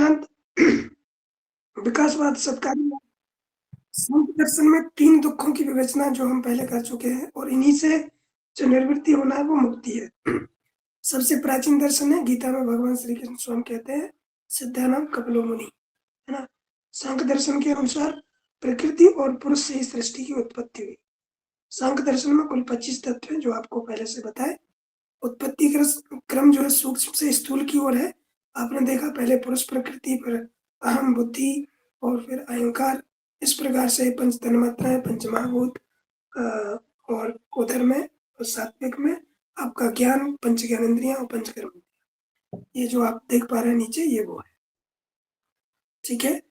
सिद्धांत विकासवाद, सत्कार्यवाद, सांख्य दर्शन में 3 दुखों की विवेचना जो हम पहले कर चुके हैं और इन्हीं से जो निवृत्ति होना है वो मुक्ति है। सबसे प्राचीन दर्शन है, गीता में भगवान श्री कृष्ण स्वयं कहते हैं सिद्धानाम कपिलो मुनि, है ना। सांख्य दर्शन के अनुसार प्रकृति और पुरुष से ही सृष्टि की उत्पत्ति हुई। सांख्य दर्शन में कुल 25 तत्व हैं जो आपको पहले से बताए। उत्पत्ति क्रम जो है सूक्ष्म से स्थूल की ओर है। आपने देखा पहले पुरुष प्रकृति, फिर अहम बुद्धि और फिर अहंकार। इस प्रकार से पंच तन्मात्राएं, पंचमहाभूत और उधर में और सात्विक में आपका ज्ञान, पंच ज्ञानेंद्रियां और पंचकर्म। ये जो आप देख पा रहे हैं नीचे, ये वो है, ठीक है।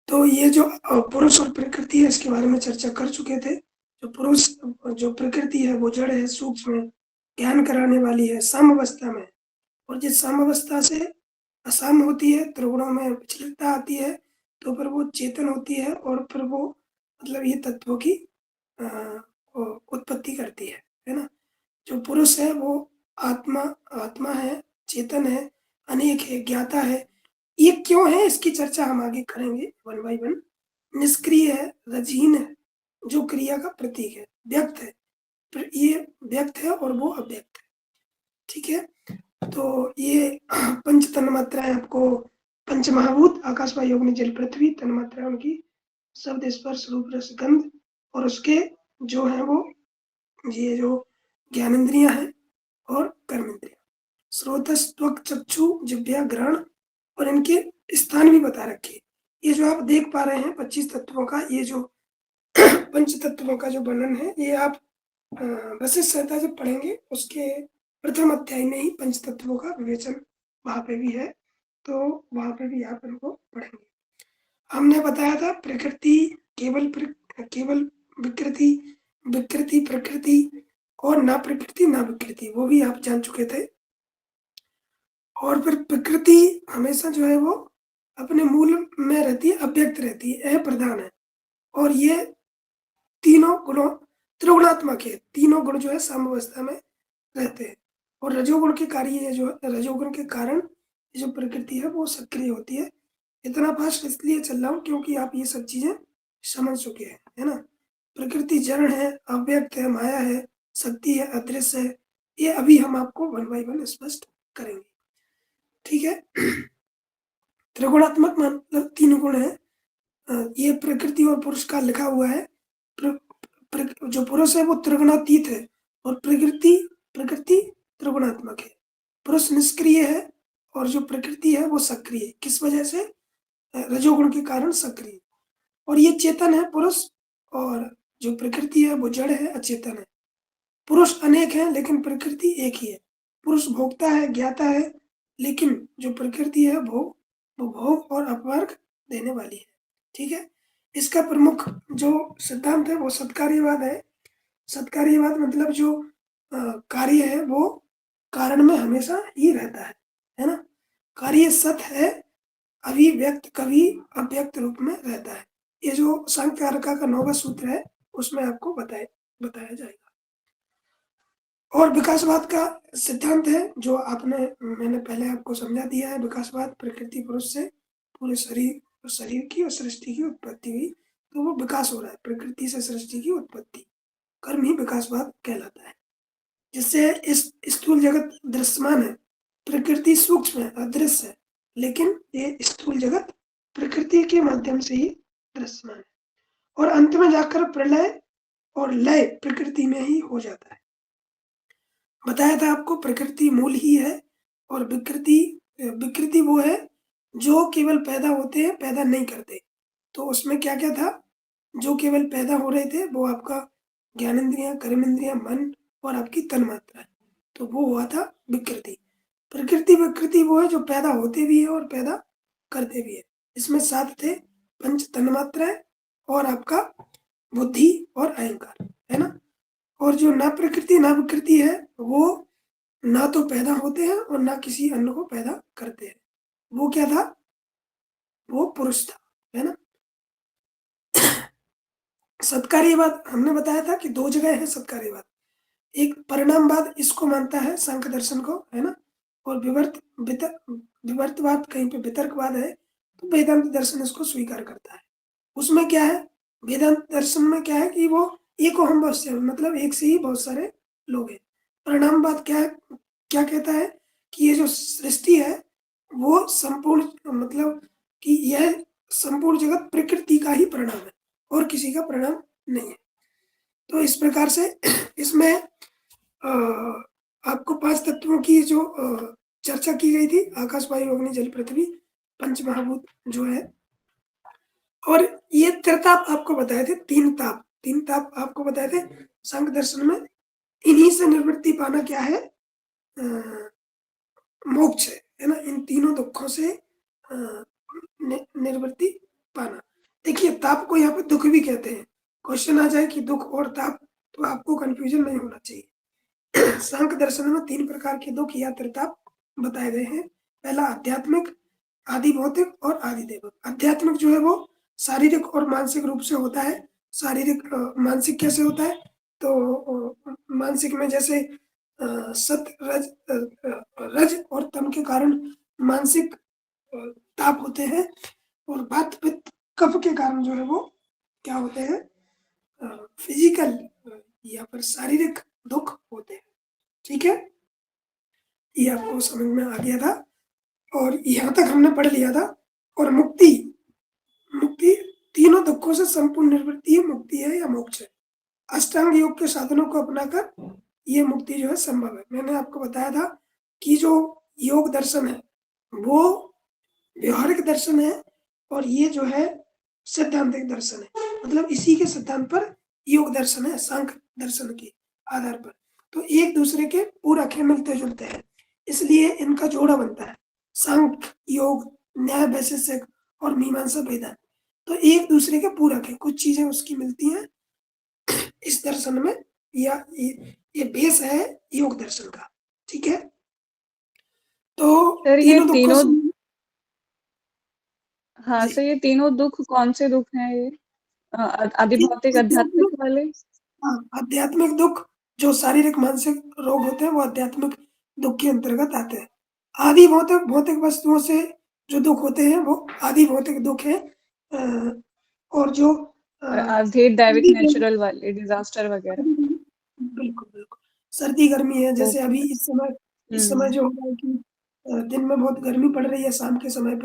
तो ये जो पुरुष और प्रकृति है इसके बारे में चर्चा कर चुके थे। जो पुरुष, जो प्रकृति है वो जड़ है, सूक्ष्म है, ज्ञान कराने वाली है, साम्यावस्था में। और जिस साम्यावस्था से असाम होती है, त्रिगुणों में विचलितता आती है, तो फिर वो चेतन होती है और फिर वो मतलब ये तत्वों की उत्पत्ति करती है ना। जो पुरुष है वो आत्मा है, चेतन है, अनेक है, ज्ञाता है। ये क्यों है इसकी चर्चा हम आगे करेंगे वन बाई वन। निष्क्रिय है, रजहीन है, जो क्रिया का प्रतीक है, व्यक्त है, फिर ये व्यक्त है और वो अव्यक्त है, ठीक है। तो ये पंच तन्मात्राएं आपको, पंच महाभूत आकाश वायु अग्नि जल पृथ्वी, तन्मात्राएं उनकी शब्द स्पर्श रूप रस गंध, और उसके जो है वो ये जो ज्ञानेंद्रियां हैं और कर्मेंद्रियां, स्रोतस त्वक चक्षु जिह्वा ग्रहण, और इनके स्थान भी बता रखे। ये जो आप देख पा रहे हैं 25 तत्वों का, ये जो पंच तत्वों का जो वर्णन है, ये आप वशिष्ठ संहिता जब पढ़ेंगे उसके प्रथम अध्याय में ही पंच तत्वों का विवेचन वहां पे भी है, तो वहां पे भी आप इनको पढ़ेंगे। हमने बताया था प्रकृति केवल विकृति, विकृति प्रकृति, और ना प्रकृति ना विकृति, वो भी आप जान चुके थे। और फिर प्रकृति हमेशा जो है वो अपने मूल में रहती है, अव्यक्त रहती है, अप्रधान है, और ये तीनों गुणों त्रिगुणात्मक है। तीनों गुण जो है साम्यावस्था में रहते हैं, और रजोगुण के कार्य जो रजोगुण के कारण जो प्रकृति है वो सक्रिय होती है। इतना फास्ट इसलिए चल रहा हूँ क्योंकि आप ये सब चीजें समझ चुके हैं, है ना। प्रकृति जड़ है, अव्यक्त है, माया है, शक्ति है, अदृश्य है। ये अभी हम आपको वन बाई वन स्पष्ट करेंगे, ठीक है। त्रिगुणात्मक मतलब 3 गुण है। ये प्रकृति और पुरुष का लिखा हुआ है। जो पुरुष है वो त्रिगुणातीत है और प्रकृति त्रिगुणात्मक है। पुरुष निष्क्रिय है और जो प्रकृति है वो सक्रिय है। किस वजह से? रजोगुण के कारण सक्रिय। और ये चेतन है पुरुष, और जो प्रकृति है वो जड़ है, अचेतन है। पुरुष अनेक है लेकिन प्रकृति एक ही है। पुरुष भोगता है, ज्ञाता है, लेकिन जो प्रकृति है वो भोग और अपवर्ग देने वाली है, ठीक है। इसका प्रमुख जो सिद्धांत है वो सत्कार्यवाद है। सत्कार्यवाद मतलब जो कार्य है वो कारण में हमेशा ही रहता है ना। कार्य सत है, अभिव्यक्त कभी अव्यक्त रूप में रहता है। ये जो सांख्यकारका का 9वां सूत्र है उसमें आपको बताया जाएगा। और विकासवाद का सिद्धांत है जो मैंने पहले आपको समझा दिया है। विकासवाद, प्रकृति पुरुष से पूरे शरीर की और सृष्टि की उत्पत्ति हुई, तो वो विकास हो रहा है। प्रकृति से सृष्टि की उत्पत्ति, कर्म ही विकासवाद कहलाता है। जिससे इस स्थूल जगत दृश्यमान है, प्रकृति सूक्ष्म है, अदृश्य है, लेकिन ये स्थूल जगत प्रकृति के माध्यम से ही दृश्यमान है। और अंत में जाकर प्रलय और लय प्रकृति में ही हो जाता है। बताया था आपको प्रकृति मूल ही है, और विकृति वो है जो केवल पैदा होते हैं, पैदा नहीं करते। तो उसमें क्या क्या था? जो केवल पैदा हो रहे थे वो आपका ज्ञानेंद्रियां, कर्मेंद्रियां, मन और आपकी तन्मात्रा है, तो वो हुआ था विकृति। विकृति वो है जो पैदा होते भी है और पैदा करते भी है। इसमें 7 थे, पंच तन्मात्राएं और आपका बुद्धि और अहंकार, है ना। और जो ना प्रकृति ना विकृति है वो ना तो पैदा होते हैं और ना किसी अन्य को पैदा करते हैं। वो क्या था? वो पुरुष था, है ना। सत्कार्यवाद हमने बताया था कि 2 जगह है सत्कार्यवाद। एक परिणामवाद इसको मानता है, सांख्य दर्शन को, है ना। और विवर्तवाद कहीं पे वितर्कवाद है। तो वेदांत दर्शन इसको स्वीकार करता है। उसमें क्या है, वेदांत दर्शन में क्या है कि वो एको हम बहुश्य, मतलब एक से ही बहुत सारे लोग हैं। परिणामवाद क्या है, क्या कहता है कि ये जो सृष्टि है वो संपूर्ण, मतलब कि यह संपूर्ण जगत प्रकृति का ही परिणाम है और किसी का परिणाम नहीं है। तो इस प्रकार से इसमें आपको 5 तत्वों की जो चर्चा की गई थी, आकाश, वायु, अग्नि, जल, पृथ्वी, पंच महाभूत जो है, और ये त्रिताप आपको बताए थे, 3 ताप आपको बताए थे सांख्य दर्शन में। इन्हीं से निवृत्ति पाना क्या है, मोक्ष है ना। इन तीनों दुखों से निवृत्ति पाना। देखिए, ताप को यहाँ पे दुख भी कहते हैं। क्वेश्चन आ जाए कि दुख और ताप, तो आपको कंफ्यूजन नहीं होना चाहिए। सांख्य दर्शन में 3 प्रकार के दुख या त्रिताप बताए गए हैं। पहला आध्यात्मिक, आदि भौतिक और आदि दैविक। आध्यात्मिक जो है वो शारीरिक और मानसिक रूप से होता है। शारीरिक मानसिक कैसे होता है, तो मानसिक में जैसे सत रज रज और तम के कारण मानसिक ताप होते हैं, और वात पित्त कफ के कारण जो है वो क्या होते हैं, फिजिकल या फिर शारीरिक दुख होते हैं। ठीक है, ये आपको समझ में आ गया था और यहाँ तक हमने पढ़ लिया था। और मुक्ति, मुक्ति तीनों दुखों से संपूर्ण निवृत्ति मुक्ति है या मोक्ष है। अष्टांग योग के साधनों को अपनाकर ये मुक्ति जो है संभव है। मैंने आपको बताया था कि जो योग दर्शन है वो व्यवहारिक दर्शन है और ये जो है सैद्धांतिक दर्शन है, मतलब इसी के सिद्धांत पर योग दर्शन है, सांख्य दर्शन के आधार पर। तो एक दूसरे के पूरक है, मिलते जुलते हैं, इसलिए इनका जोड़ा बनता है। सांख्य योग, न्याय वैशेषिक और मीमांसा वेदांत, तो एक दूसरे के पूरक है, कुछ चीजें उसकी मिलती हैं इस दर्शन में, या ये बेस है योग दर्शन का। ठीक है, तो सर ये तीनों दुखों तीनों, से, हाँ जी, सर ये तीनों दुख कौन से दुख हैं ये? आदि भौतिक आध्यात्मिक आध्यात्मिक, वाले? हाँ, आध्यात्मिक दुख जो शारीरिक मानसिक रोग होते हैं वो आध्यात्मिक दुख के अंतर्गत आते हैं। आदि भौतिक, भौतिक वस्तुओं से जो दुख होते हैं वो आदि भौतिक दुख है। और जो और आधे दैविक सर्दी नेचुरल वाले डिजास्टर वगैरह? बिल्कुल बिल्कुल, सर्दी गर्मी है, जैसे ओके। अभी इस समय हम्म। जो हो रहा है कि दिन में बहुत गर्मी पड़ रही है, शाम के समय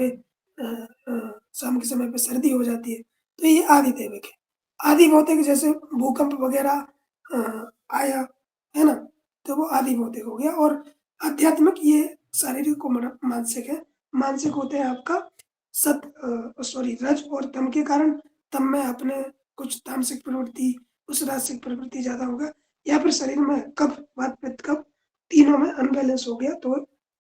पे सर्दी हो जाती है, तो ये आदि दैविक है। आदि भौतिक जैसे भूकंप वगैरह आया, है ना, तो वो आदि भौतिक हो गया। और आध्यात्मिक ये शारीरिक और मानसिक है। मानसिक होते हैं आपका रज और तम के कारण, तम में अपने कुछ तामसिक प्रवृत्ति, उस राजसिक प्रवृत्ति ज्यादा होगा, या फिर शरीर में कफ, वात, पित्त, कफ तीनों में अनबैलेंस हो गया, तो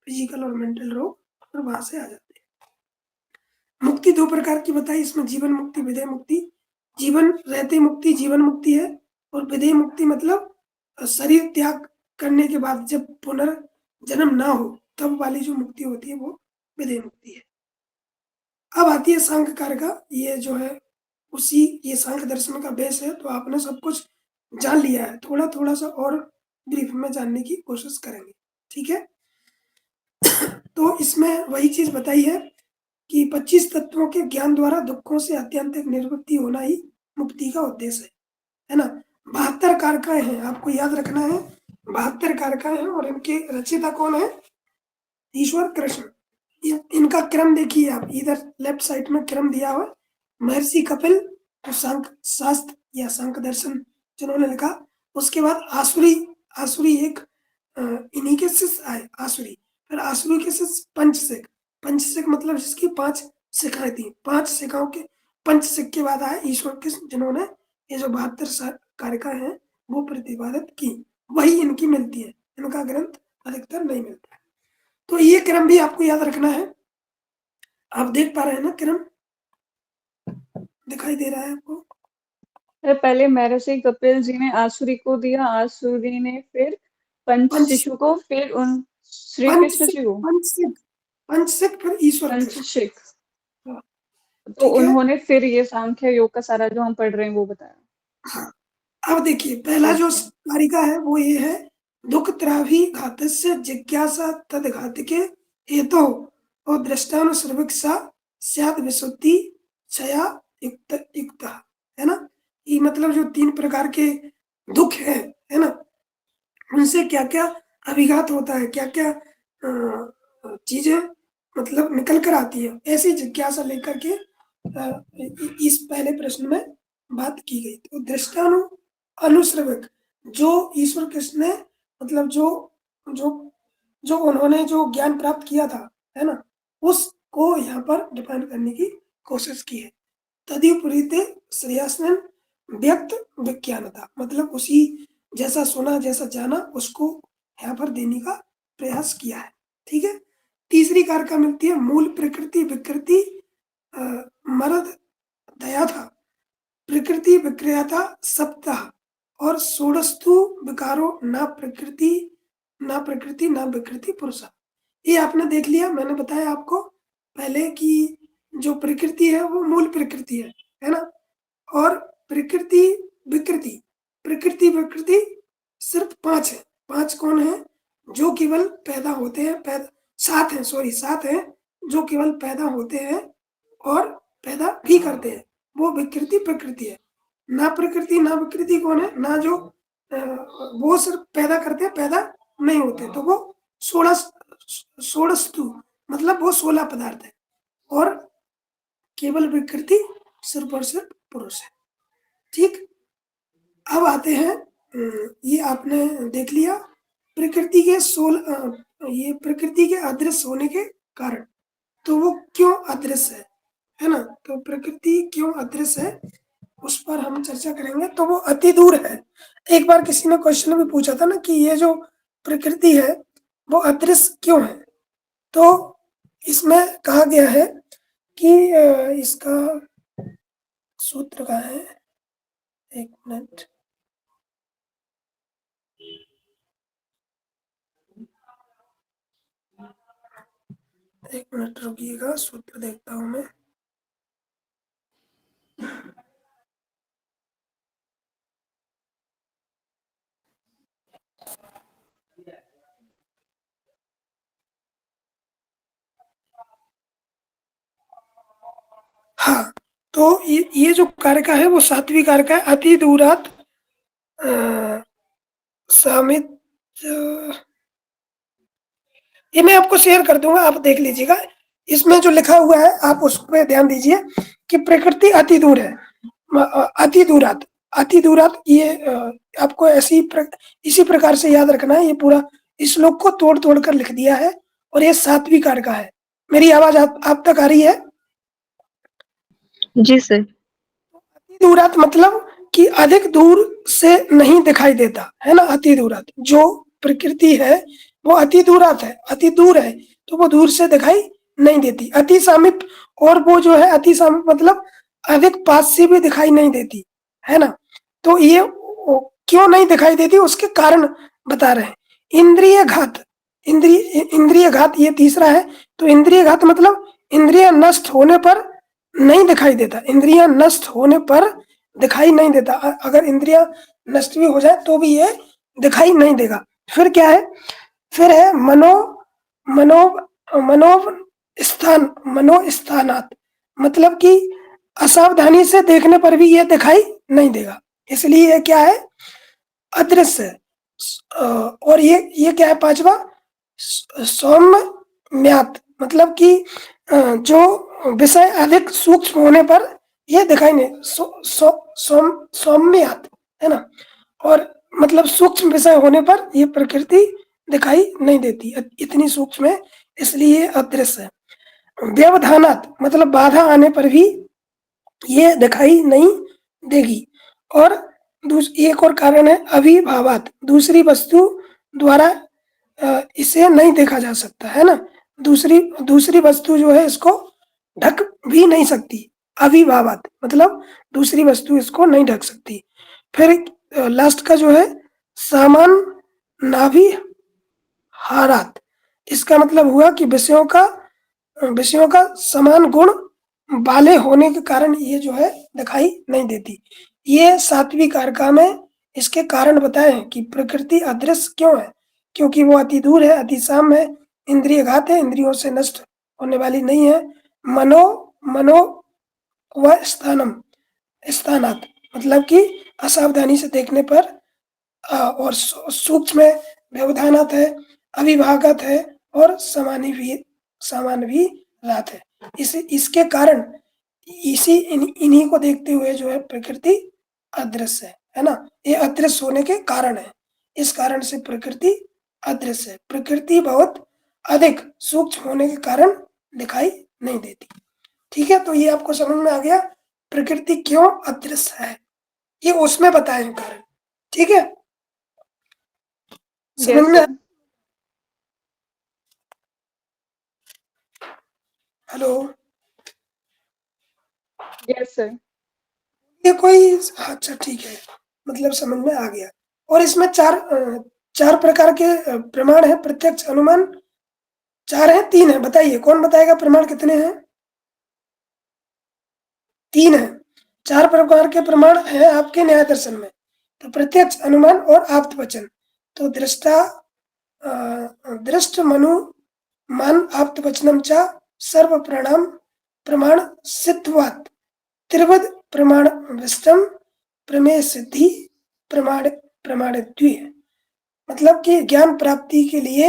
फिजिकल और मेंटल रोग और वहां से आ जाते हैं। मुक्ति 2 प्रकार की बताई इसमें, जीवन मुक्ति, विदेह मुक्ति। जीवन रहते मुक्ति जीवन मुक्ति है, और विदेह मुक्ति मतलब शरीर त्याग करने के बाद जब पुनर्जन्म ना हो तब वाली जो मुक्ति होती है वो विदेह मुक्ति है। अब आती है सांख्यकार का, ये जो है उसी, ये सांख्य दर्शन का बेस है, तो आपने सब कुछ जान लिया है, थोड़ा थोड़ा सा और ब्रीफ में जानने की कोशिश करेंगे। ठीक है, तो इसमें वही चीज बताई है कि 25 तत्वों के ज्ञान द्वारा दुखों से आत्यंतिक निवृत्ति होना ही मुक्ति का उद्देश्य है ना। 72 कारकाएं हैं, आपको याद रखना है, 72 कारकाएं हैं, और इनके रचयिता कौन है, ईश्वर कृष्ण। इनका क्रम देखिए आप, इधर लेफ्ट साइड में क्रम दिया हुआ, महर्षि कपिल तो सांख्य शास्त्र या सांख्य दर्शन जिन्होंने लिखा, उसके बाद आसुरी, आसुरी एक इन्हीं के शिष्य आए, आसुरी। फिर आसुरी के शिष्य पंचशिख, पंचशिख मतलब जिसकी 5 शिखाएं थी, 5 शिखाओं के पंचशिख के बाद आए ईश्वर कृष्ण, जिन्होंने ये जो 72 कारिका हैं वो प्रतिपादित की, वही इनकी मिलती है, इनका ग्रंथ अधिकतर नहीं मिलता है। तो ये क्रम भी आपको याद रखना है। आप देख पा रहे हैं ना क्रम, दिखाई दे रहा है आपको? सर पहले महर्षि कपिल जी ने आसुरी को दिया, आसुरी ने फिर पंच पंच शिशु को, फिर उन श्री कृष्ण पंचशिख, जी को पंचशिख, पंचशिख फिर ईश्वर कृष्ण। पंचशिख। हाँ, तो ठीक है। उन्होंने फिर ये सांख्य योग का सारा जो हम पढ़ रहे हैं वो बताया। हाँ, अब देखिए पहला जो ओके। कारिका है वो ये है, दुख त्राहि घातस्य जिज्ञासा तद घातके हेतु और दृष्टानुसर्विक्षा स्यात् विशुद्धि क्षया युक्त युक्त, है ना। ये मतलब जो 3 प्रकार के दुःख है ना? उनसे क्या-क्या अभिघात होता है, क्या-क्या चीज़ें मतलब निकल कर आती है, ऐसी जिज्ञासा लेकर के इस पहले प्रश्न में बात की गई। तो दृष्टानु अनुश्रवक, जो ईश्वर कृष्ण ने मतलब जो जो जो उन्होंने जो ज्ञान प्राप्त किया था, है ना? उसको यहाँ पर डिफाइन करने की कोशिश की है। तदुपरीते श्रेयस्मिन् व्यक्त विज्ञानता, मतलब उसी जैसा सुना, जैसा जाना, उसको यहाँ पर देने का प्रयास किया है। ठीक है? तीसरी कारका मिलती है मूल प्रकृति विकृति मरद दया था, प्रकृति विक्रियता सप्ताह और षोडशतु विकारो ना प्रकृति ना विकृति पुरुषा। ये आपने देख लिया, मैंने बताया आपको पहले कि जो प्रकृति है वो मूल प्रकृति है ना? और प्रकृति विकृति, प्रकृति विकृति सिर्फ 5 है। 5 कौन है? जो केवल पैदा होते हैं, 7 हैं, सॉरी 7 हैं, जो केवल पैदा होते हैं और पैदा भी करते हैं, वो विकृति प्रकृति है। ना प्रकृति ना विकृति कौन है? ना जो वो सिर्फ पैदा करते हैं, पैदा नहीं होते, तो वो षोडशतु मतलब वो 16 पदार्थ है, और केवल विकृति सिर्फ और सिर्फ पुरुष है। ठीक? अब आते हैं ये आपने देख लिया प्रकृति के ये प्रकृति के अदृश्य होने के कारण, तो वो क्यों अदृश्य है ना? तो प्रकृति क्यों अदृश्य है, उस पर हम चर्चा करेंगे। तो वो अति दूर है। एक बार किसी ने क्वेश्चन भी पूछा था ना कि ये जो प्रकृति है वो अदृश्य क्यों है? तो इसमें कहा गया है कि इसका सूत्र का है, एक मिनट, रुकिएगा, सूत्र देखता हूं मैं। हाँ, तो ये जो कारका है वो सात्विक कारका है। अति दूरात सामित, ये मैं आपको शेयर कर दूंगा, आप देख लीजिएगा। इसमें जो लिखा हुआ है आप उस पर ध्यान दीजिए कि प्रकृति अति दूर है, अति दूरात, अति दूरात, ये आपको इसी प्रकार से याद रखना है। ये पूरा इस श्लोक को तोड़ तोड़ कर लिख दिया है, और ये सात्विक कारका है। मेरी आवाज आप तक आ रही है? जी सर। अति दूरात मतलब कि अधिक दूर से नहीं दिखाई देता, है ना? अति दूरात, जो प्रकृति है वो अति दूरात है, अति दूर है, तो वो दूर से दिखाई नहीं देती। अति समीप, और वो जो है अति समीप मतलब अधिक पास से भी दिखाई नहीं देती, है ना? तो ये क्यों नहीं दिखाई देती, उसके कारण बता रहे हैं। इंद्रिय घात, इंद्रिय घात ये तीसरा है। तो इंद्रिय घात मतलब इंद्रिय नष्ट होने पर नहीं दिखाई देता, इंद्रियां नष्ट होने पर दिखाई नहीं देता। अगर इंद्रियां नष्ट भी हो जाए तो भी ये दिखाई नहीं देगा। फिर क्या है? फिर है मनो स्थानात, मतलब कि असावधानी से देखने पर भी ये दिखाई नहीं देगा, इसलिए ये क्या है? अदृश्य है। और ये क्या है? 5वां सौम्यम्यात, मतलब कि जो विषय अधिक सूक्ष्म होने पर ये दिखाई नहीं, सौम्यम्यात, है ना? और मतलब सूक्ष्म विषय होने पर ये प्रकृति दिखाई नहीं देती, इतनी सूक्ष्म है, इसलिए अदृश्य है। व्यवधानात मतलब बाधा आने पर भी ये दिखाई नहीं देगी। और एक और कारण है अविभावात, दूसरी वस्तु द्वारा इसे नहीं देखा जा सकता, है ना? दूसरी वस्तु जो है इसको ढक भी नहीं सकती। अविभावात मतलब दूसरी वस्तु इसको नहीं ढक सकती। फिर लास्ट का जो है सामान नाभि हारात, इसका मतलब हुआ कि विषयों का समान गुण वाले होने के कारण ये जो है दिखाई नहीं देती। ये सात्विक कारका में इसके कारण बताए हैं कि प्रकृति अदृश्य क्यों है, क्योंकि वो अति दूर है, अति साम है, इंद्रिय घात है, इंद्रियों से नष्ट होने वाली नहीं है, मनो मनो व स्थानात, मतलब कि असावधानी से देखने पर और सूक्ष्म व्यवधानात है, अविभागत है और समानवीरात है। इसके कारण इन्हीं को देखते हुए जो है प्रकृति अदृश्य है ना। ये अदृश्य होने के कारण है, इस कारण से प्रकृति अदृश्य है। प्रकृति बहुत अधिक सूक्ष्म होने के कारण दिखाई नहीं देती। ठीक है, तो ये आपको समझ में आ गया प्रकृति क्यों अदृश्य है, ये उसमें बताए हैं कारण। ठीक है, समझ यस में? सर। Hello, yes sir. ये कोई, अच्छा ठीक है, मतलब समझ में आ गया। और इसमें चार प्रकार के प्रमाण है, प्रत्यक्ष अनुमान चार है, तीन है, बताइए कौन बताएगा प्रमाण कितने हैं? तीन है। चार प्रकार के प्रमाण है आपके न्याय दर्शन में, तो प्रत्यक्ष अनुमान और आप्त वचन। तो दृष्ट मनु मान आप्त वचनम च सर्व प्रमाण सिद्धवात त्रिवद प्रमाण विष्टम प्रमेय सिद्धि प्रमाण प्रमाणित्व। मतलब कि ज्ञान प्राप्ति के लिए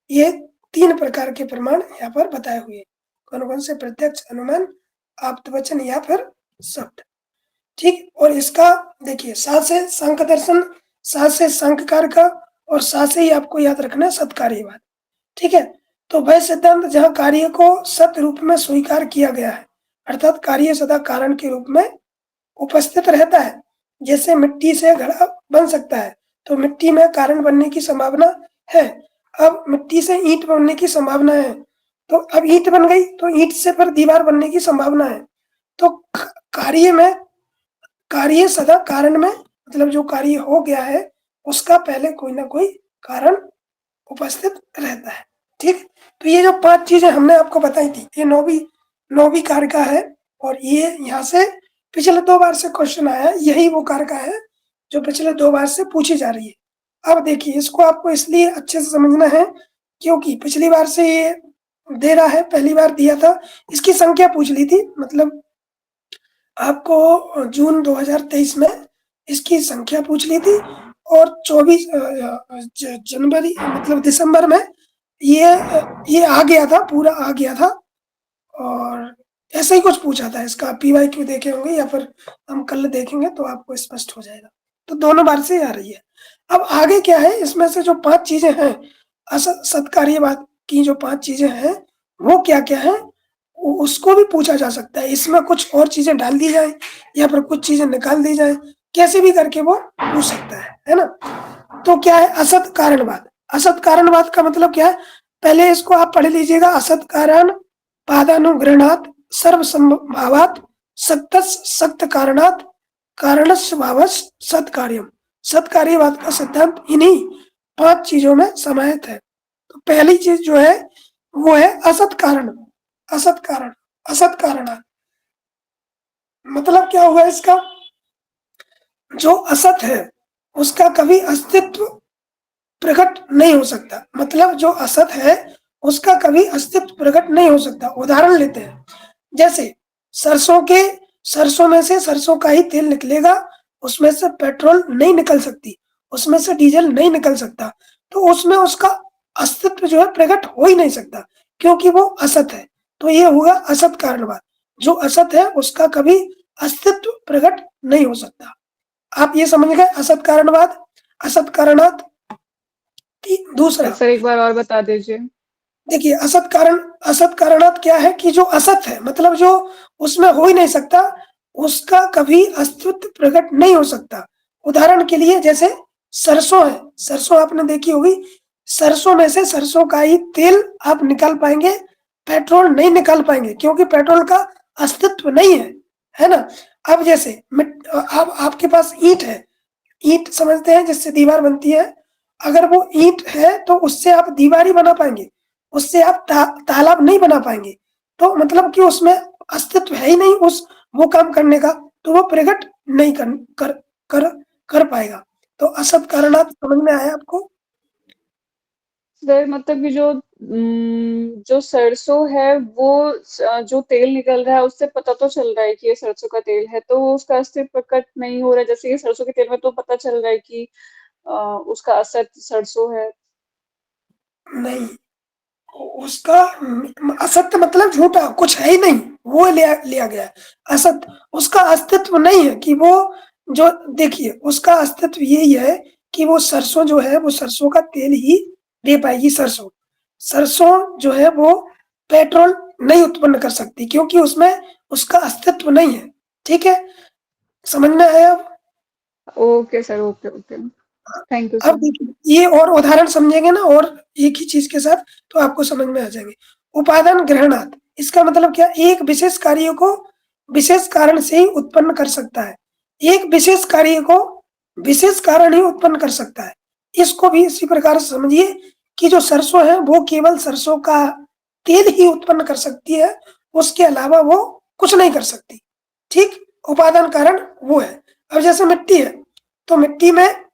ये तीन प्रकार के प्रमाण यहाँ पर बताए हुए हैं। कौन कौन से? प्रत्यक्ष अनुमान, आप्तवचन या फिर शब्द। ठीक, और इसका देखिए सात से सांख्य दर्शन, सात से सांख्यकार का, और सात से ही आपको याद रखना है सत्कार्यवाद। ठीक है, तो वह सिद्धांत जहाँ कार्य को सत्य रूप में स्वीकार किया गया है, अर्थात कार्य सदा कारण के रूप में उपस्थित रहता है। जैसे मिट्टी से घड़ा बन सकता है, तो मिट्टी में कारण बनने की संभावना है। अब मिट्टी से ईंट बनने की संभावना है, तो अब ईंट बन गई, तो ईंट से फिर दीवार बनने की संभावना है। तो कार्य में, कार्य सदा कारण में, मतलब जो कार्य हो गया है उसका पहले कोई ना कोई कारण उपस्थित रहता है। ठीक, तो ये जो पांच चीजें हमने आपको बताई थी, ये नौवीं कारका है, और ये यहाँ से पिछले 2 बार से क्वेश्चन आया, यही वो कारका है जो पिछले 2 बार से पूछी जा रही है। अब देखिए, इसको आपको इसलिए अच्छे से समझना है क्योंकि पिछली बार से ये दे रहा है, पहली बार दिया था इसकी संख्या पूछ ली थी, मतलब आपको जून 2023 में इसकी संख्या पूछ ली थी, और 24 जनवरी मतलब दिसंबर में ये आ गया था, पूरा आ गया था। और ऐसा ही कुछ पूछा था, इसका PYQ देखे होंगे या फिर हम कल देखेंगे तो आपको स्पष्ट हो जाएगा। तो दोनों बार से आ रही है। अब आगे क्या है, इसमें से जो 5 चीजें हैं, सत्कार्यवाद की जो 5 चीजें हैं वो क्या क्या है, उसको भी पूछा जा सकता है। इसमें कुछ और चीजें डाल दी जाए या फिर कुछ चीजें निकाल दी जाए, कैसे भी करके वो पूछ सकता है ना। तो क्या है असत कारणवाद? असत कारणवाद का मतलब क्या है, पहले इसको आप पढ़ लीजिएगा। असत कारण पादानुग्रहणात् सर्वसंभावात् सत्तस् सक्त कारणात् कारणस्य भावस् सत्कार्यम। सत्कार्यवाद का सिद्धांत इन्हीं 5 चीजों में समाहित है। तो पहली चीज जो है वो है असत कारण। असत कारण, असत कारणात् मतलब क्या हुआ इसका, जो असत है उसका कभी अस्तित्व प्रकट नहीं हो सकता। मतलब जो असत है उसका कभी अस्तित्व प्रकट नहीं हो सकता। उदाहरण लेते हैं, जैसे सरसों में से सरसों का ही तेल निकलेगा, उसमें से पेट्रोल नहीं निकल सकती, उसमें से डीजल नहीं निकल सकता, तो उसमें उसका अस्तित्व जो है प्रकट हो ही नहीं सकता, क्योंकि वो असत है। तो ये हुआ असत कारणवाद। जो असत है उसका कभी अस्तित्व प्रकट नहीं हो सकता। आप ये समझ गए असत कारणवाद, असत कारणात। दूसरा, सर एक बार और बता दीजिए। देखिए असत कारणात क्या है कि जो असत है मतलब जो उसमें हो ही नहीं सकता, उसका कभी अस्तित्व प्रकट नहीं हो सकता। उदाहरण के लिए जैसे सरसों है, सरसों आपने देखी होगी, सरसों में से सरसों का ही तेल आप निकाल पाएंगे, पेट्रोल नहीं निकाल पाएंगे, क्योंकि पेट्रोल का अस्तित्व नहीं है ना। अब जैसे अब आपके पास ईंट है, ईंट समझते हैं जिससे दीवार बनती है, अगर वो ईंट है तो उससे आप दीवार ही बना पाएंगे, उससे आप तालाब नहीं बना पाएंगे। तो मतलब कि उसमें अस्तित्व है ही नहीं उस वो काम करने का, तो वो प्रकट नहीं कर कर कर पाएगा। तो असत कारणात समझ में आया आपको? सर मतलब कि जो सरसों है वो जो तेल निकल रहा है उससे पता तो चल रहा है कि ये सरसों का तेल है, तो वो उसका असली प्रकट नहीं हो रहा है। जैसे कि सरसों के तेल में तो पता चल रहा है कि अ, उसका असर सरसों है। नहीं, उसका असत्य मतलब झूठा कुछ है ही नहीं, वो लिया लिया गया है। असत्य उसका अस्तित्व नहीं है कि वो जो देखिए उसका अस्तित्व यही है कि वो सरसों जो है वो सरसों का तेल ही दे पाएगी। सरसों सरसों जो है वो पेट्रोल नहीं उत्पन्न कर सकती क्योंकि उसमें उसका अस्तित्व नहीं है। ठीक है, समझ में आया अब? Okay sir, okay okay. Thank you अब सर। देखिए ये और उदाहरण समझेंगे ना, और एक ही चीज के साथ तो आपको समझ में आ जाएंगे। उपादान ग्रहणात, इसका मतलब क्या, एक विशेष कार्य को विशेष कारण से ही उत्पन्न कर सकता है। एक विशेष कार्य को विशेष कारण ही उत्पन्न कर सकता है। इसको भी इसी प्रकार से समझिए कि जो सरसों है वो केवल सरसों का तेल ही उत्पन्न कर सकती है, उसके अलावा वो कुछ नहीं कर सकती। ठीक, उपादान कारण वो है। अब जैसे मिट्टी है, तो मिट्टी में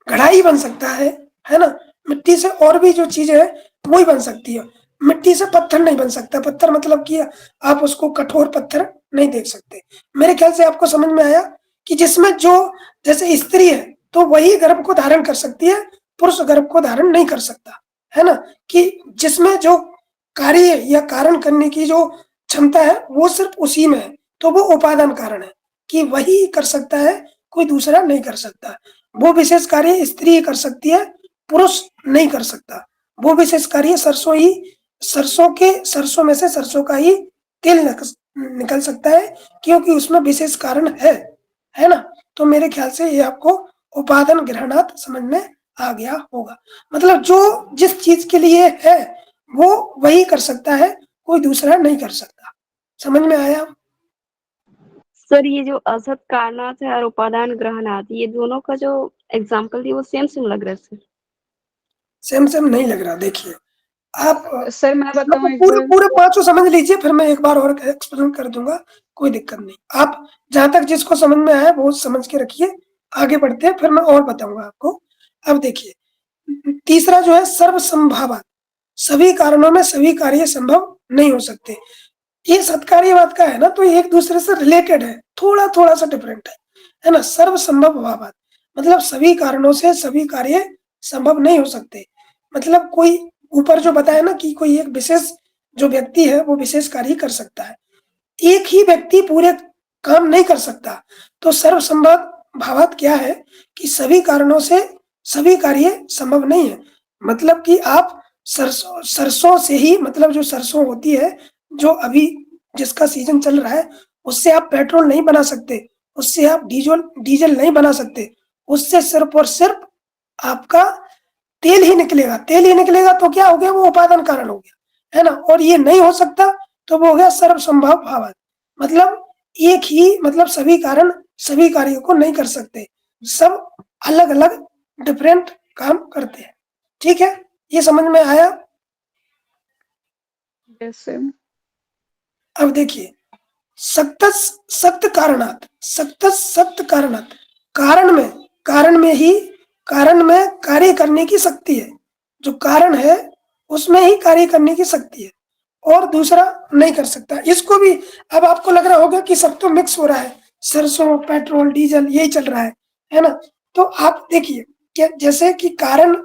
कढ़ाई बन सकता है ना? मिट्टी से और भी जो चीज़ें हैं, वो ही बन सकती है। मिट्टी से पत्थर नहीं बन सकता, पत्थर मतलब कि आप उसको कठोर पत्थर नहीं देख सकते। मेरे ख्याल से आपको समझ में आया कि जिसमें जो जैसे स्त्री है, तो वही गर्भ को धारण कर सकती है, पुरुष गर्भ को धारण नहीं कर सकता, है ना? कि जिसमें जो कार्य या कारण करने की जो क्षमता है, वो सिर्फ उसी में है, तो वो उपादान कारण है कि वही कर सकता है, कोई दूसरा नहीं कर सकता। वो विशेष कार्य स्त्री कर सकती है, पुरुष नहीं कर सकता। वो विशेष कार्य सरसों ही, सरसों में से सरसों का ही तेल निकल सकता है क्योंकि उसमें विशेष कारण है ना? तो मेरे ख्याल से ये आपको उपादान ग्रहणात समझ में आ गया होगा। मतलब जो जिस चीज के लिए है वो वही कर सकता है, कोई दूसरा नहीं कर सकता। समझ में आया? सर ये जो असत कारणात है और उपादान ग्रहणात, ये दोनों का जो एग्जाम्पल दिए वो सेम सेम लग रहा है सर। सेम सेम नहीं लग रहा। देखिए आप सर मैं मतलब बताऊं एक पूरे बार। पूरे पांचों समझ लीजिए, फिर मैं एक बार और एक्सप्लेन कर दूंगा, कोई दिक्कत नहीं। आप जहां तक जिसको समझ में आया वो समझ के रखिए, आगे बढ़ते हैं फिर मैं और बताऊंगा आपको। अब देखिए तीसरा जो है सर्वसंभावा, सभी कारणों में सभी कार्य संभव नहीं हो सकते। ये सत्कार्यवाद का है ना, तो ये एक दूसरे से रिलेटेड है, थोड़ा थोड़ा सा डिफरेंट है ना? सर्वसंभव भावात मतलब सभी कारणों से सभी कार्य संभव नहीं हो सकते। मतलब कोई ऊपर जो बताया ना कि कोई एक विशेष जो व्यक्ति है वो विशेष कार्य कर सकता है, एक ही व्यक्ति पूरे काम नहीं कर सकता। तो सर्वसंभव भावात क्या है कि सभी कारणों से सभी कार्य संभव नहीं है। मतलब कि आप सरसों सरसों से ही, मतलब जो सरसों होती है, जो अभी जिसका सीजन चल रहा है, उससे आप पेट्रोल नहीं बना सकते, उससे आप डीजल डीजल नहीं बना सकते। उससे सिर्फ और सिर्फ आपका तेल ही निकलेगा। तेल ही निकलेगा तो क्या हो गया, वो उपादान कारण हो गया, है ना? और ये नहीं हो सकता तो वो हो गया सर्वसंभव भावात। मतलब एक ही, मतलब सभी कारण सभी कार्यों को नहीं कर सकते, सब अलग अलग डिफरेंट काम करते हैं। ठीक है, ये समझ में आया? Yes sir. अब देखिए सक्त सक्त कारणात, सक्त कारणात, कारण में ही, कारण में कार्य करने की शक्ति है। जो कारण है उसमें ही कार्य करने की शक्ति है, और दूसरा नहीं कर सकता। इसको भी अब आपको लग रहा होगा कि सब तो मिक्स हो रहा है, सरसों पेट्रोल डीजल यही चल रहा है ना? तो आप देखिए कि जैसे कि कारण,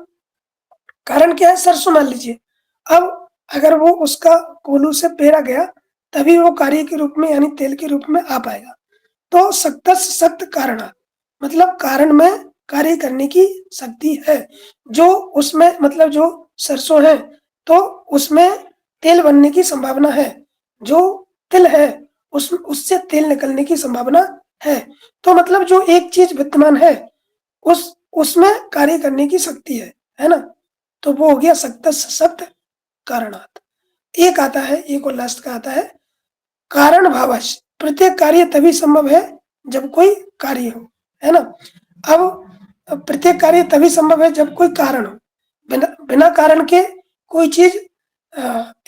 कारण क्या है, सरसों मान लीजिए। अब अगर वो उसका कोल्हू से पेरा गया तभी वो कार्य के रूप में यानी तेल के रूप में आ पाएगा। तो सक्त सक्त कारण, मतलब कारण में कार्य करने की शक्ति है। जो उसमें, मतलब जो सरसों है तो उसमें तेल बनने की संभावना है। जो तिल है उस उससे तेल निकलने की संभावना है। तो मतलब जो एक चीज विद्यमान है उस उसमें कार्य करने की शक्ति है ना? तो वो हो गया सक्त सक्त कारणात। एक आता है, एक और लास्ट का आता है कारण भावश, प्रत्येक कार्य तभी संभव है जब कोई कार्य हो, है ना? अब प्रत्येक कार्य तभी संभव है जब कोई कारण हो। बिना बिना कारण के कोई चीज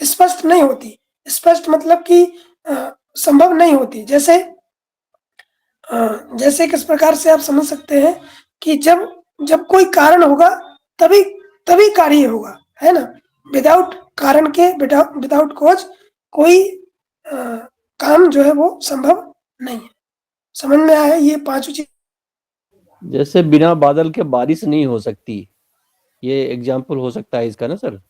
स्पष्ट नहीं होती। स्पष्ट मतलब कि संभव नहीं होती। जैसे किस प्रकार से आप समझ सकते हैं कि जब जब कोई कारण होगा तभी तभी कार्य होगा, है ना। विदाउट कारण के, विदाउट कॉज कोई काम जो है वो संभव नहीं है। समझ में आया ये पांचों चीज? जैसे बिना बादल के बारिश नहीं हो सकती, ये एग्जाम्पल हो सकता है इसका ना सर।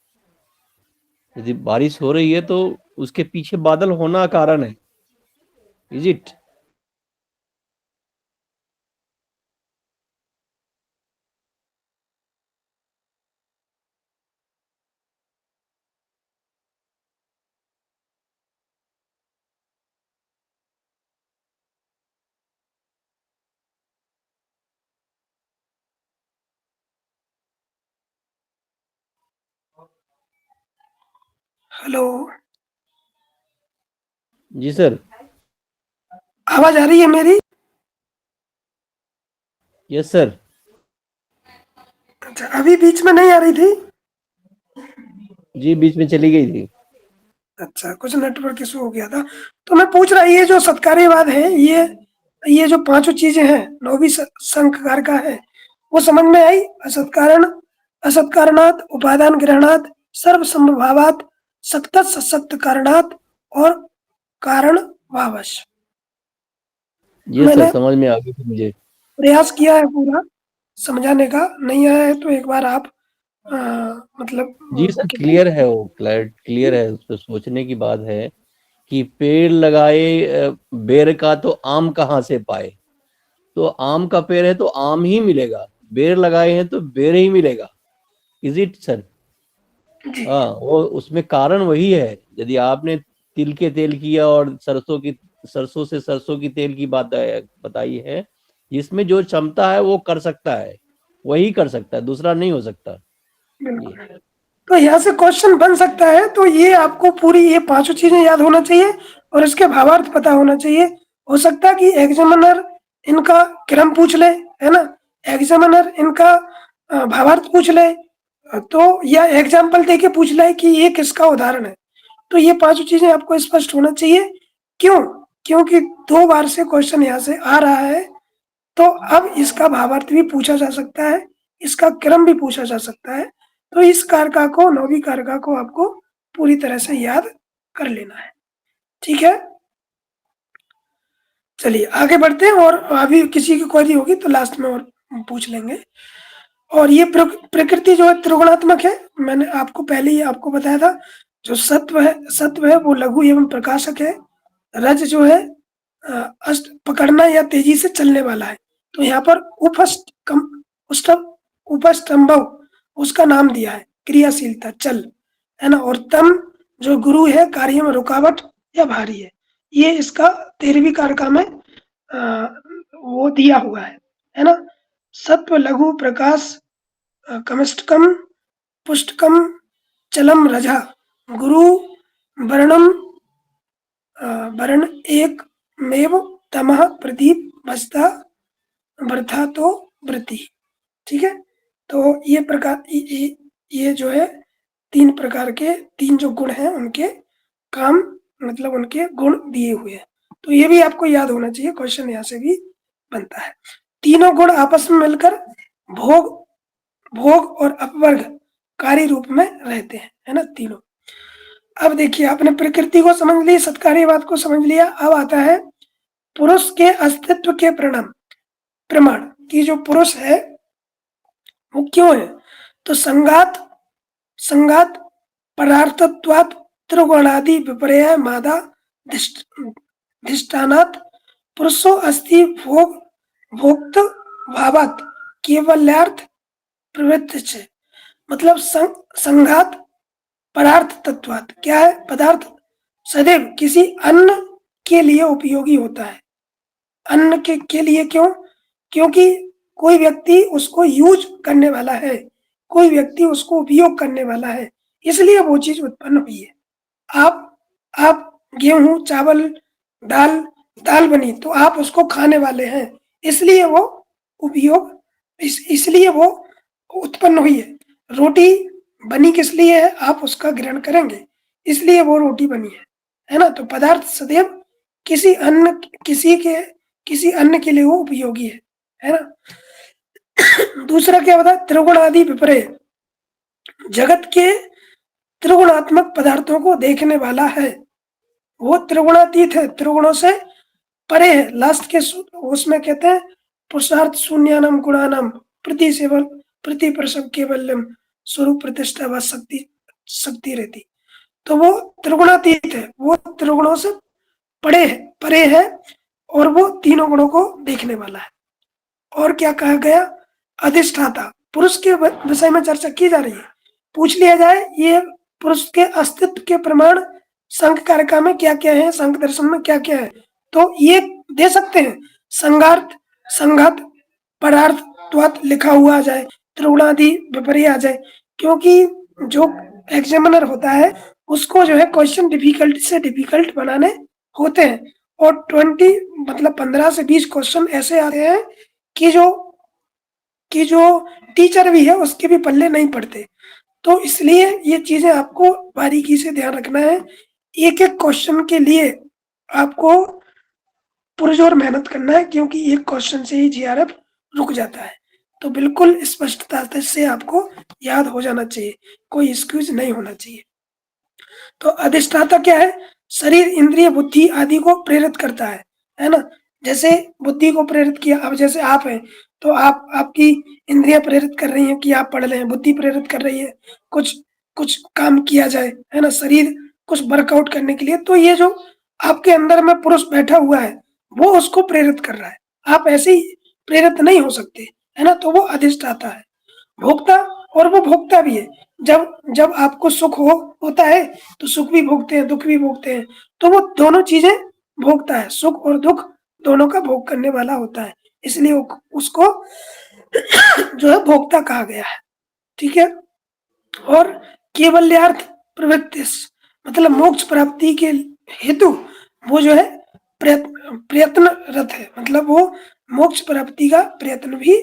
यदि बारिश हो रही है तो उसके पीछे बादल होना कारण है, इज इट? हेलो, जी सर। आवाज आ रही है मेरी? Yes sir. अच्छा, अभी बीच में नहीं आ रही थी? जी बीच में चली गई थी। अच्छा, कुछ नेटवर्क इशू हो गया था। तो मैं पूछ रहा, ये जो सत्कार्यवाद है, ये जो पांचों चीजें हैं, नौवीं संख्याकार का है, वो समझ में आई? असत्कारण, असत्कारणात, उपादान ग्रहणात, सर्व संभावात, सत्त सत्त कारणात और कारण वावश। ये सर मैंने समझ में आ गई थी मुझे। प्रयास किया है पूरा समझाने का, नहीं आया है तो एक बार आप मतलब जी सर क्लियर है, वो क्लियर है। उस पर सोचने की बात है कि पेड़ लगाए बेर का तो आम कहाँ से पाए। तो आम का पेड़ है तो आम ही मिलेगा, बेर लगाए हैं तो बेर ही मिलेगा, इज इट सर? जी। हाँ, वो उसमें कारण वही है। यदि आपने तिल के तेल किया और सरसों से सरसों की तेल की बात बताई है, जिसमें जो क्षमता है वो कर सकता है, वही कर सकता है, दूसरा नहीं हो सकता। बिल्कुल। तो यहाँ से क्वेश्चन बन सकता है, तो ये आपको पूरी ये पांचों चीजें याद होना चाहिए और इसके भावार्थ पता होना चाहिए। हो सकता है कि एग्जामिनर इनका क्रम पूछ ले, है ना, एग्जामिनर इनका भावार्थ पूछ ले, तो या एग्जाम्पल देके पूछ ले कि ये किसका उदाहरण है। तो ये पांचों चीजें आपको स्पष्ट होना चाहिए। क्यों? क्योंकि 2 बार से क्वेश्चन यहाँ से आ रहा है, तो अब इसका भावार्थ भी पूछा जा सकता है, इसका क्रम भी पूछा जा सकता है। तो इस कारका को, नौवीं कारका को आपको पूरी तरह से याद कर लेना है। ठीक है, चलिए आगे बढ़ते हैं। और अभी किसी की क्वेरी होगी तो लास्ट में और पूछ लेंगे। और ये प्रकृति जो है त्रिगुणात्मक है, मैंने आपको पहले ही आपको बताया था। जो सत्व है वो लघु एवं प्रकाशक है। रज जो है अष्ट पकड़ना या तेजी से चलने वाला है। तो यहाँ पर उपस्तंभव उसका नाम दिया है, क्रियाशीलता, चल, है ना। और तम जो गुरु है, कार्य में रुकावट या भारी है। ये इसका 13वीं कारका में वो दिया हुआ है ना। सत्व, लघु, प्रकाश, कमिष्टकम, पुष्टकम, चलम, रजा, गुरु, वर्णम, वर्ण एक मेव, तमः, प्रदीप, बस्ता, वृथा तो वृत्ति। ठीक है, तो ये प्रकार ये जो है 3 प्रकार के, 3 जो गुण हैं उनके काम, मतलब उनके गुण दिए हुए हैं। तो ये भी आपको याद होना चाहिए, क्वेश्चन यहाँ से भी बनता है। तीनों गुण आपस में मिलकर भोग भोग और अपवर्ग कार्य रूप में रहते हैं, है ना, तीनों। अब देखिए, आपने प्रकृति को समझ ली, सत्कार्यवाद को समझ लिया। अब आता है पुरुष के अस्तित्व के प्रमाण कि जो पुरुष है वो क्यों है। तो संगात परार्थत्वात् त्रिगुणादि विपर्यय मादा धिष्ठानात् पुरुषो अस्ति भोक्त भावात् केवल्यार्थ प्रवृत्ति। मतलब संघात पदार्थ तत्वात्, क्या है, पदार्थ सदैव किसी अन्न के लिए उपयोगी होता है। अन्न के लिए क्यों? क्योंकि कोई व्यक्ति उसको यूज करने वाला है, कोई व्यक्ति उसको उपयोग करने वाला है, इसलिए वो चीज उत्पन्न हुई है। आप गेहूं, चावल, दाल बनी तो आप उसको खाने वाले हैं, इसलिए वो इसलिए वो उत्पन्न हुई है। रोटी बनी किस लिए है? आप उसका ग्रहण करेंगे, इसलिए वो रोटी बनी है ना। तो पदार्थ सदैव किसी अन्य के लिए वो उपयोगी है ना। दूसरा क्या बता, त्रिगुण आदि विपर्य। जगत के त्रिगुणात्मक पदार्थों को देखने वाला है, वो त्रिगुणातीत है, त्रिगुणों से परे है। लास्ट के उसमें कहते हैं पुरुषार्थ शून्यानम गुणानम प्रति सेवल प्रति प्रसव केवल्यम स्वरूप प्रतिष्ठा व शक्ति रहती। तो वो त्रिगुणातीत है, वो त्रिगुणों से परे है और वो तीनों गुणों को देखने वाला है। और क्या कहा गया? अधिष्ठाता, पुरुष के विषय में चर्चा की जा रही है। पूछ लिया जाए ये पुरुष के अस्तित्व के प्रमाण संघ कारिका में क्या क्या है, संघ दर्शन में क्या क्या है, तो ये दे सकते हैं। संघार्थ, संघात, परार्थत्वात् लिखा हुआ आ जाए, त्रिगुणादि विपर्य आ जाए, क्योंकि जो एग्जामिनर होता है उसको जो है क्वेश्चन डिफिकल्ट से डिफिकल्ट बनाने होते हैं, और 15 से 20 क्वेश्चन ऐसे आते हैं कि जो टीचर भी है उसके भी पल्ले नहीं पड़ते। तो इसलिए ये चीजें आपको बारीकी से ध्यान रखना है। एक एक क्वेश्चन के लिए आपको पुरजोर मेहनत करना है, क्योंकि एक क्वेश्चन से ही जीआरएफ रुक जाता है। तो बिल्कुल स्पष्टता से आपको याद हो जाना चाहिए, कोई एक्सक्यूज नहीं होना चाहिए। तो अधिष्ठाता क्या है? शरीर, इंद्रिय, बुद्धि आदि को प्रेरित करता है ना। जैसे बुद्धि को प्रेरित किया, अब जैसे आप हैं तो आपकी इंद्रियां प्रेरित कर रही हैं कि आप पढ़ लें, बुद्धि प्रेरित कर रही है कुछ काम किया जाए, है ना, शरीर कुछ वर्कआउट करने के लिए। तो ये जो आपके अंदर में पुरुष बैठा हुआ है वो उसको प्रेरित कर रहा है, आप ऐसे ही प्रेरित नहीं हो सकते, है ना। तो वो अधिष्ठाता है। भोक्ता, और वो भोक्ता भी है। जब आपको सुख होता है तो सुख भी भोगते हैं, दुख भी भोगते हैं, तो वो दोनों चीजें भोगता है, सुख और दुख दोनों का भोग करने वाला होता है, इसलिए उसको जो है भोक्ता कहा गया है। ठीक है। और केवल्यार्थ प्रवृत्ति, मतलब मोक्ष प्राप्ति के हेतु वो जो है प्रयत्नरत है, मतलब वो मोक्ष प्राप्ति का प्रयत्न भी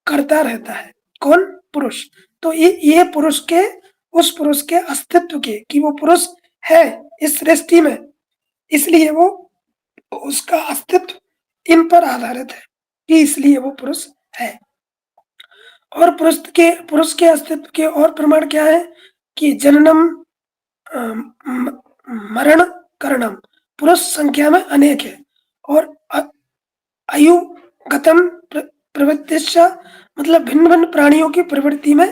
करता रहता है। कौन? पुरुष। तो ये पुरुष के, उस पुरुष के अस्तित्व के, कि वो पुरुष है इस सृष्टि में, इसलिए वो, उसका अस्तित्व इन पर आधारित है कि इसलिए वो पुरुष है। और पुरुष के अस्तित्व के और प्रमाण क्या है कि जननम मरण करणम, पुरुष संख्या में अनेक है, और आयु गतम प्रवृत्ति, मतलब भिन्न भिन्न प्राणियों की प्रवृत्ति में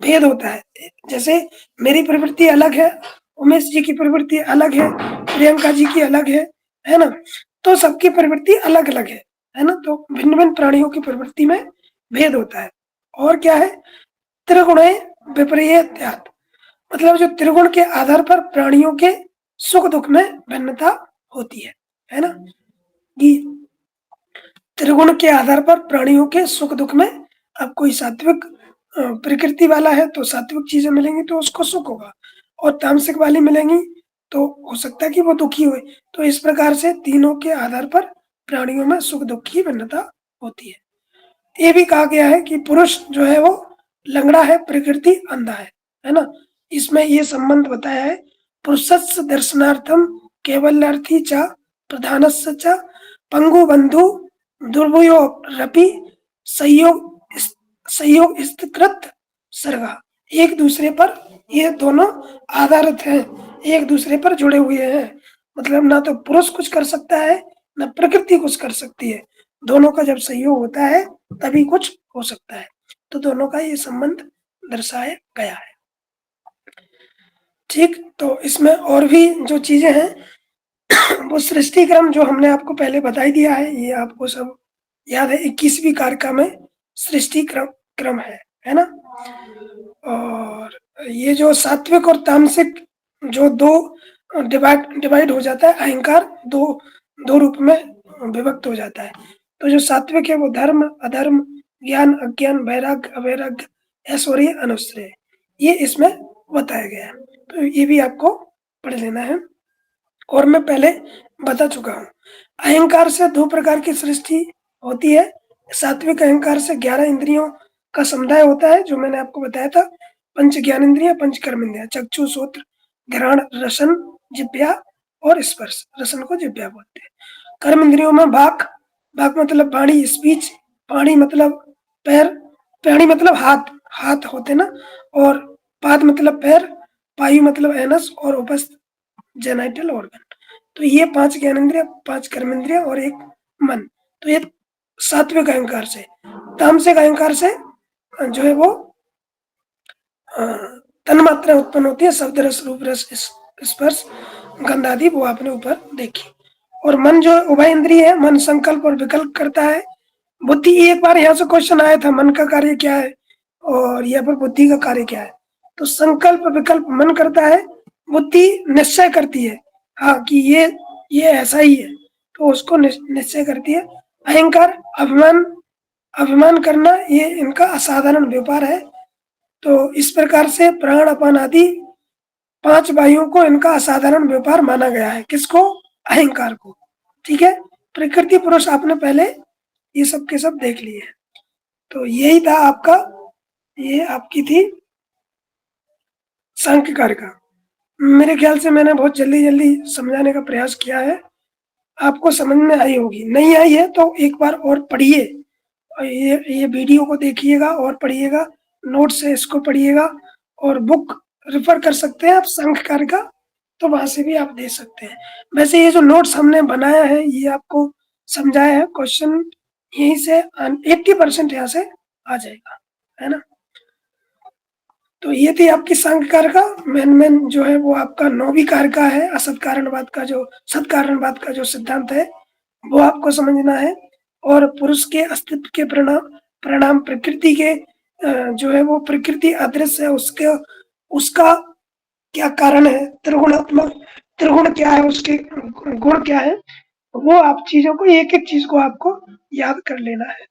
भेद होता है। जैसे मेरी प्रवृत्ति अलग है, उमेश जी की प्रवृत्ति अलग है, प्रियंका जी की अलग है ना। तो सबकी प्रवृत्ति अलग अलग है ना। तो भिन्न भिन्न प्राणियों की प्रवृत्ति में भेद होता है। और क्या है? त्रिगुणे विपर्ययात्, मतलब जो त्रिगुण के आधार पर प्राणियों के सुख दुख में भिन्नता होती है ना। कि त्रिगुण के आधार पर प्राणियों के सुख दुख में, अब कोई सात्विक प्रकृति वाला है तो सात्विक चीजें मिलेंगी तो उसको सुख होगा, और तामसिक वाली मिलेंगी तो हो सकता है कि वो दुखी हुए। तो इस प्रकार से तीनों के आधार पर प्राणियों में सुख दुख की भिन्नता होती है। ये भी कहा गया है कि पुरुष जो है वो लंगड़ा है, प्रकृति अंधा है ना। इसमें ये संबंध बताया है, पुरुषस्य दर्शनार्थम केवल्यार्थी च प्रधानस्य च पंगु बंधु दुर्भयो रपि संयोग स्थिकृत सर्गा। एक दूसरे पर ये दोनों आधारित हैं, एक दूसरे पर जुड़े हुए हैं। मतलब ना तो पुरुष कुछ कर सकता है, ना प्रकृति कुछ कर सकती है। दोनों का जब सहयोग होता है तभी कुछ हो सकता है। तो दोनों का ये संबंध दर्शाया गया है। ठीक। तो इसमें और भी जो चीजें हैं वो सृष्टि क्रम जो हमने आपको पहले बता ही दिया है, ये आपको सब याद है। 21वीं कारिका में सृष्टि क्रम है ना। और ये जो सात्विक और तामसिक जो दो डिवाइड हो जाता है, अहंकार दो रूप में विभक्त हो जाता है। तो जो सात्विक है वो धर्म अधर्म, ज्ञान अज्ञान, वैराग्य अवैराग्य, ऐश्वर्य अनुश्रेय, ये इसमें बताया गया है। तो ये भी आपको पढ़ लेना है। और मैं पहले बता चुका हूँ, अहंकार से 2 प्रकार की सृष्टि होती है। सात्विक अहंकार से 11 इंद्रियों का समुदाय होता है, जो मैंने आपको बताया था। पंच ज्ञान इंद्रिया, पंच कर्म इंद्रिया, चक्षु, श्रोत्र, घ्राण, रसन, जिह्वा और स्पर्श। रसन को जिह्वा बोलते हैं। कर्म इंद्रियों में वाक मतलब वाणी, स्पीच, पाणी मतलब पैर, प्राणी मतलब हाथ होते ना, और पाद मतलब पैर, पायु मतलब एनस और उपस्थ जेनाइटल ऑर्गन। तो ये 5 ज्ञानेंद्रिय, 5 कर्मेंद्रिय और 1 मन। तो ये सात्विक अहंकार से। तामसिक अहंकार से जो है वो तन्मात्रा उत्पन्न होती है, शब्द रस रूप रस स्पर्श गंध आदि, वो आपने ऊपर देखी। और मन जो उभय इंद्रिय है, मन संकल्प और विकल्प करता है। बुद्धि, एक बार यहाँ से क्वेश्चन आया था, मन का कार्य क्या है और यहाँ पर बुद्धि का कार्य क्या है। तो संकल्प विकल्प मन करता है, बुद्धि निश्चय करती है, हाँ कि ये ऐसा ही है, तो उसको निश्चय करती है। अहंकार, अभिमान करना, ये इनका असाधारण व्यापार है। तो इस प्रकार से प्राण अपान आदि 5 वायुओं को इनका असाधारण व्यापार माना गया है। किसको? अहंकार को। ठीक है, प्रकृति पुरुष आपने पहले ये सब के सब देख लिए। तो यही था आपका, ये आपकी थी सांख्य कार्य का। मेरे ख्याल से मैंने बहुत जल्दी समझाने का प्रयास किया है, आपको समझ में आई होगी। नहीं आई है तो एक बार और पढ़िए, ये वीडियो को देखिएगा और पढ़िएगा, नोट से इसको पढ़िएगा, और बुक रेफर कर सकते हैं आप सांख्य कार्य का, तो वहां से भी आप दे सकते हैं। वैसे ये जो नोट्स हमने बनाया है, ये आपको समझाया है, क्वेश्चन यहीं से 80% यहाँ से आ जाएगा, है ना। तो ये थी आपकी सांख्य कार्य का मेन जो है वो आपका 9वीं कार्य का है, असत कारणवाद का, जो सत कारणवाद का जो सिद्धांत है वो आपको समझना है। और पुरुष के अस्तित्व के परिणाम प्रकृति के जो है वो प्रकृति अदृश्य है, उसका क्या कारण है, त्रिगुण क्या है, उसके गुण क्या है, वो आप चीजों को, एक एक चीज को आपको याद कर लेना है।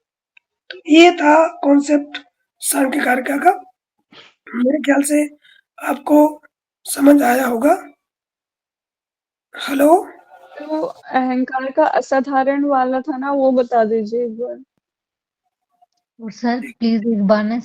तो ये था कॉन्सेप्ट सांख्य कार्य का। मेरे ख्याल से आपको समझ आया होगा। हेलो, तो अहंकार का असाधारण वाला था ना, वो बता दीजिए एक बार। और सर प्लीज एक बार ना